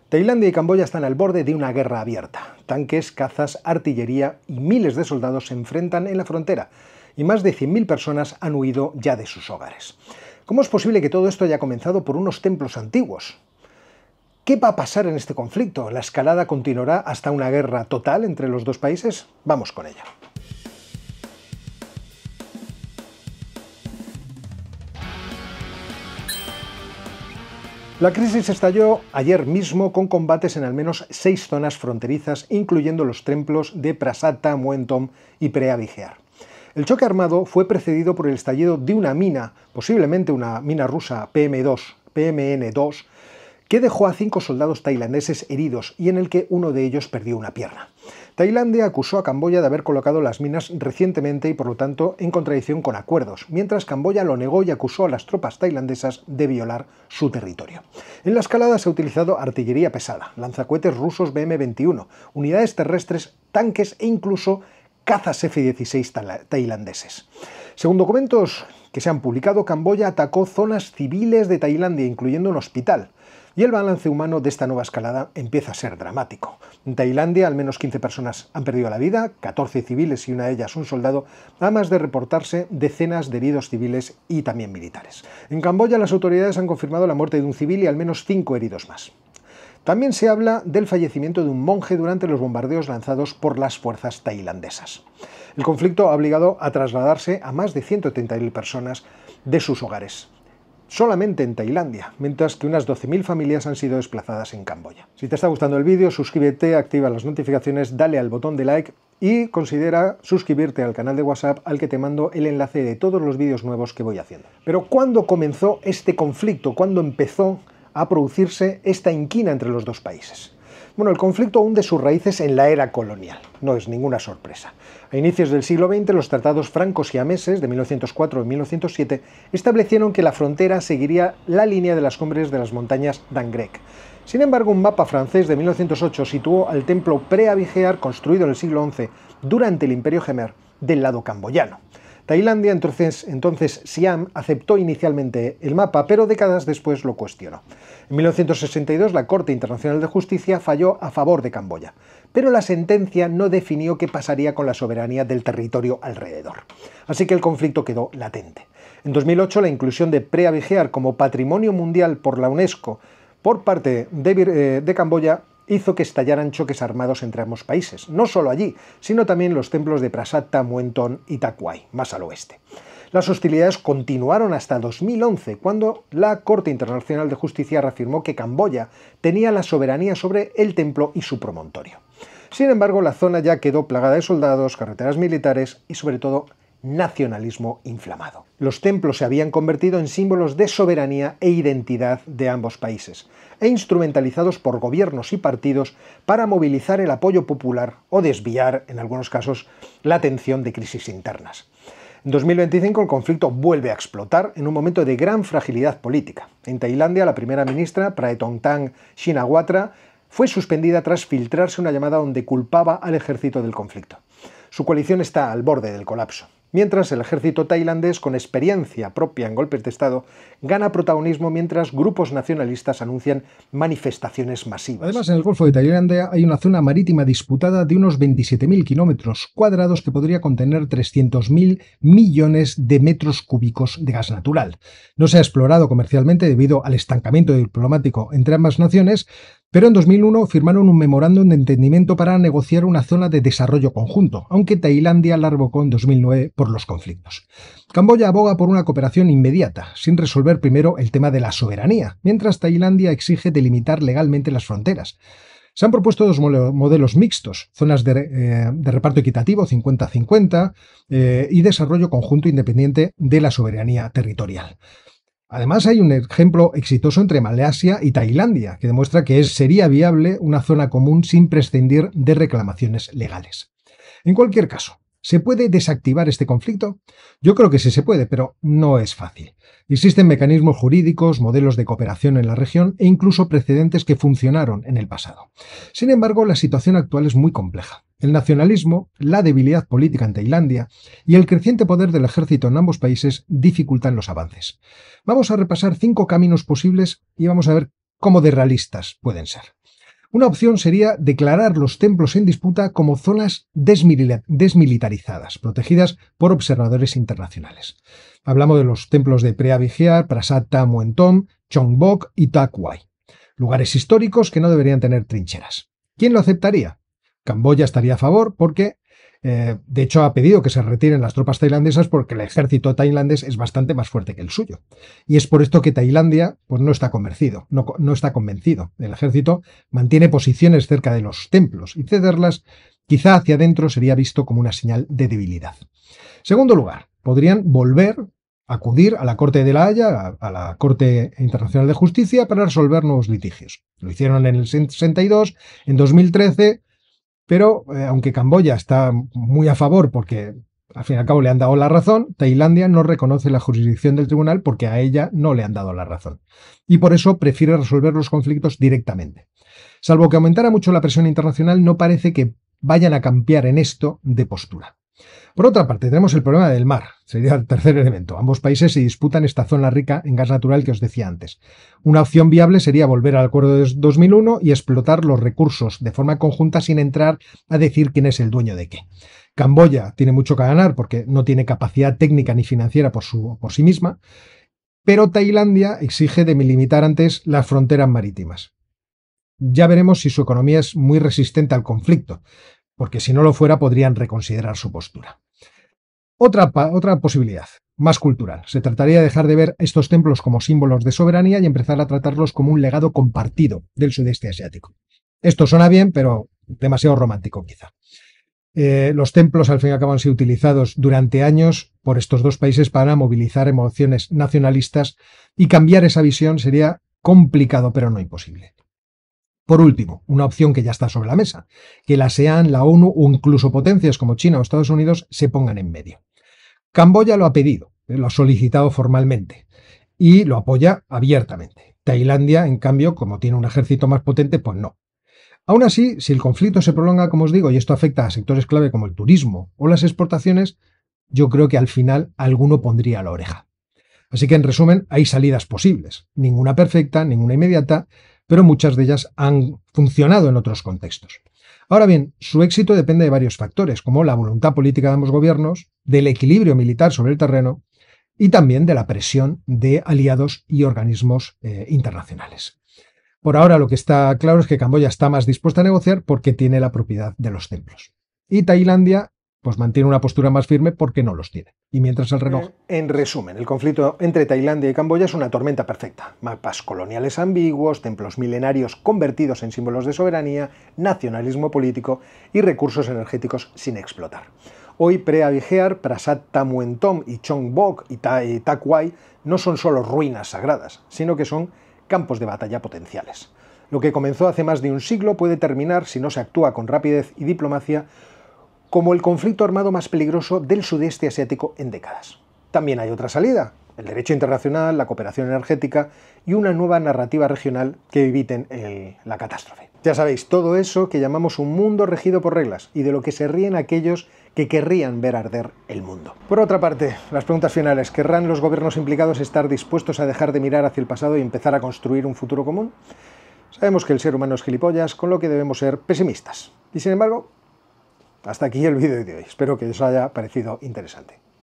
Tailandia y Camboya están al borde de una guerra abierta. Tanques, cazas, artillería y miles de soldados se enfrentan en la frontera y más de 100.000 personas han huido ya de sus hogares. ¿Cómo es posible que todo esto haya comenzado por unos templos antiguos? ¿Qué va a pasar en este conflicto? ¿La escalada continuará hasta una guerra total entre los dos países? Vamos con ella. La crisis estalló ayer mismo con combates en al menos 6 zonas fronterizas, incluyendo los templos de Prasata, Muentong y Preah Vihear. El choque armado fue precedido por el estallido de una mina, posiblemente una mina rusa PMN2, que dejó a 5 soldados tailandeses heridos y en el que uno de ellos perdió una pierna. Tailandia acusó a Camboya de haber colocado las minas recientemente y por lo tanto en contradicción con acuerdos, mientras Camboya lo negó y acusó a las tropas tailandesas de violar su territorio. En la escalada se ha utilizado artillería pesada, lanzacohetes rusos BM-21, unidades terrestres, tanques e incluso cazas F-16 tailandeses. Según documentos que se han publicado, Camboya atacó zonas civiles de Tailandia, incluyendo un hospital. Y el balance humano de esta nueva escalada empieza a ser dramático. En Tailandia, al menos 15 personas han perdido la vida, 14 civiles y una de ellas un soldado, además de reportarse decenas de heridos civiles y también militares. En Camboya, las autoridades han confirmado la muerte de un civil y al menos 5 heridos más. También se habla del fallecimiento de un monje durante los bombardeos lanzados por las fuerzas tailandesas. El conflicto ha obligado a trasladarse a más de 130.000 personas de sus hogares, solamente en Tailandia, mientras que unas 12.000 familias han sido desplazadas en Camboya. Si te está gustando el vídeo, suscríbete, activa las notificaciones, dale al botón de like y considera suscribirte al canal de WhatsApp al que te mando el enlace de todos los vídeos nuevos que voy haciendo. Pero ¿cuándo comenzó este conflicto? ¿Cuándo empezó a producirse esta inquina entre los dos países? Bueno, el conflicto hunde sus raíces en la era colonial, no es ninguna sorpresa. A inicios del siglo XX, los tratados franco-siameses de 1904 y 1907 establecieron que la frontera seguiría la línea de las cumbres de las montañas d'Angrec. Sin embargo, un mapa francés de 1908 situó al templo Preah Vihear, construido en el siglo XI durante el Imperio Jemer, del lado camboyano. Tailandia, entonces Siam, aceptó inicialmente el mapa, pero décadas después lo cuestionó. En 1962 la Corte Internacional de Justicia falló a favor de Camboya, pero la sentencia no definió qué pasaría con la soberanía del territorio alrededor. Así que el conflicto quedó latente. En 2008 la inclusión de Preah Vihear como Patrimonio Mundial por la UNESCO por parte de Camboya hizo que estallaran choques armados entre ambos países, no solo allí, sino también los templos de Prasata, Muentong y Ta Quai, más al oeste. Las hostilidades continuaron hasta 2011, cuando la Corte Internacional de Justicia reafirmó que Camboya tenía la soberanía sobre el templo y su promontorio. Sin embargo, la zona ya quedó plagada de soldados, carreteras militares y sobre todo nacionalismo inflamado. Los templos se habían convertido en símbolos de soberanía e identidad de ambos países, e instrumentalizados por gobiernos y partidos para movilizar el apoyo popular o desviar, en algunos casos, la atención de crisis internas. En 2025 el conflicto vuelve a explotar en un momento de gran fragilidad política. En Tailandia, la primera ministra, Praetongtarn Shinawatra, fue suspendida tras filtrarse una llamada donde culpaba al ejército del conflicto. Su coalición está al borde del colapso. Mientras el ejército tailandés, con experiencia propia en golpes de Estado, gana protagonismo mientras grupos nacionalistas anuncian manifestaciones masivas. Además, en el Golfo de Tailandia hay una zona marítima disputada de unos 27.000 kilómetros cuadrados que podría contener 300.000 millones de metros cúbicos de gas natural. No se ha explorado comercialmente debido al estancamiento diplomático entre ambas naciones, pero en 2001 firmaron un memorándum de entendimiento para negociar una zona de desarrollo conjunto, aunque Tailandia la revocó en 2009 por los conflictos. Camboya aboga por una cooperación inmediata, sin resolver primero el tema de la soberanía, mientras Tailandia exige delimitar legalmente las fronteras. Se han propuesto dos modelos mixtos, zonas de reparto equitativo 50-50 y desarrollo conjunto independiente de la soberanía territorial. Además, hay un ejemplo exitoso entre Malasia y Tailandia, que demuestra que sería viable una zona común sin prescindir de reclamaciones legales. En cualquier caso, ¿se puede desactivar este conflicto? Yo creo que sí se puede, pero no es fácil. Existen mecanismos jurídicos, modelos de cooperación en la región e incluso precedentes que funcionaron en el pasado. Sin embargo, la situación actual es muy compleja. El nacionalismo, la debilidad política en Tailandia y el creciente poder del ejército en ambos países dificultan los avances. Vamos a repasar 5 caminos posibles y vamos a ver cómo de realistas pueden ser. Una opción sería declarar los templos en disputa como zonas desmilitarizadas, protegidas por observadores internacionales. Hablamos de los templos de Preah Vihear, Prasat Ta Muentom, Chongbok y Ta Kwai, lugares históricos que no deberían tener trincheras. ¿Quién lo aceptaría? Camboya estaría a favor porque, de hecho, ha pedido que se retiren las tropas tailandesas porque el ejército tailandés es bastante más fuerte que el suyo. Y es por esto que Tailandia pues, no está convencido, no está convencido. El ejército mantiene posiciones cerca de los templos y cederlas quizá hacia adentro sería visto como una señal de debilidad. Segundo lugar, podrían acudir a la Corte de la Haya, a la Corte Internacional de Justicia, para resolver nuevos litigios. Lo hicieron en el 62, en 2013, pero aunque Camboya está muy a favor porque al fin y al cabo le han dado la razón, Tailandia no reconoce la jurisdicción del tribunal porque a ella no le han dado la razón. Y por eso prefiere resolver los conflictos directamente. Salvo que aumentara mucho la presión internacional, no parece que vayan a cambiar en esto de postura. Por otra parte, tenemos el problema del mar, sería el tercer elemento. Ambos países se disputan esta zona rica en gas natural que os decía antes. Una opción viable sería volver al acuerdo de 2001 y explotar los recursos de forma conjunta sin entrar a decir quién es el dueño de qué. Camboya tiene mucho que ganar porque no tiene capacidad técnica ni financiera por sí misma, pero Tailandia exige delimitar antes las fronteras marítimas. Ya veremos si su economía es muy resistente al conflicto, porque si no lo fuera podrían reconsiderar su postura. Otra posibilidad, más cultural. Se trataría de dejar de ver estos templos como símbolos de soberanía y empezar a tratarlos como un legado compartido del sudeste asiático. Esto suena bien, pero demasiado romántico quizá. Los templos al fin y al cabo han sido utilizados durante años por estos dos países para movilizar emociones nacionalistas y cambiar esa visión sería complicado, pero no imposible. Por último, una opción que ya está sobre la mesa, que la ASEAN, la ONU o incluso potencias como China o Estados Unidos se pongan en medio. Camboya lo ha pedido, lo ha solicitado formalmente y lo apoya abiertamente. Tailandia, en cambio, como tiene un ejército más potente, pues no. Aún así, si el conflicto se prolonga, como os digo, y esto afecta a sectores clave como el turismo o las exportaciones, yo creo que al final alguno pondría la oreja. Así que, en resumen, hay salidas posibles. Ninguna perfecta, ninguna inmediata, pero muchas de ellas han funcionado en otros contextos. Ahora bien, su éxito depende de varios factores, como la voluntad política de ambos gobiernos, del equilibrio militar sobre el terreno y también de la presión de aliados y organismos internacionales. Por ahora lo que está claro es que Camboya está más dispuesta a negociar porque tiene la propiedad de los templos. Y Tailandia pues mantiene una postura más firme porque no los tiene. Y mientras el reloj... En resumen, el conflicto entre Tailandia y Camboya es una tormenta perfecta. Mapas coloniales ambiguos, templos milenarios convertidos en símbolos de soberanía, nacionalismo político y recursos energéticos sin explotar. Hoy Preah Vihear, Prasat Ta Muentom y Chongbok y Ta Kwai no son solo ruinas sagradas, sino que son campos de batalla potenciales. Lo que comenzó hace más de un siglo puede terminar, si no se actúa con rapidez y diplomacia, como el conflicto armado más peligroso del sudeste asiático en décadas. También hay otra salida, el derecho internacional, la cooperación energética y una nueva narrativa regional que eviten la catástrofe. Ya sabéis, todo eso que llamamos un mundo regido por reglas y de lo que se ríen aquellos que querrían ver arder el mundo. Por otra parte, las preguntas finales. ¿Querrán los gobiernos implicados estar dispuestos a dejar de mirar hacia el pasado y empezar a construir un futuro común? Sabemos que el ser humano es gilipollas, con lo que debemos ser pesimistas. Y sin embargo, hasta aquí el vídeo de hoy. Espero que os haya parecido interesante.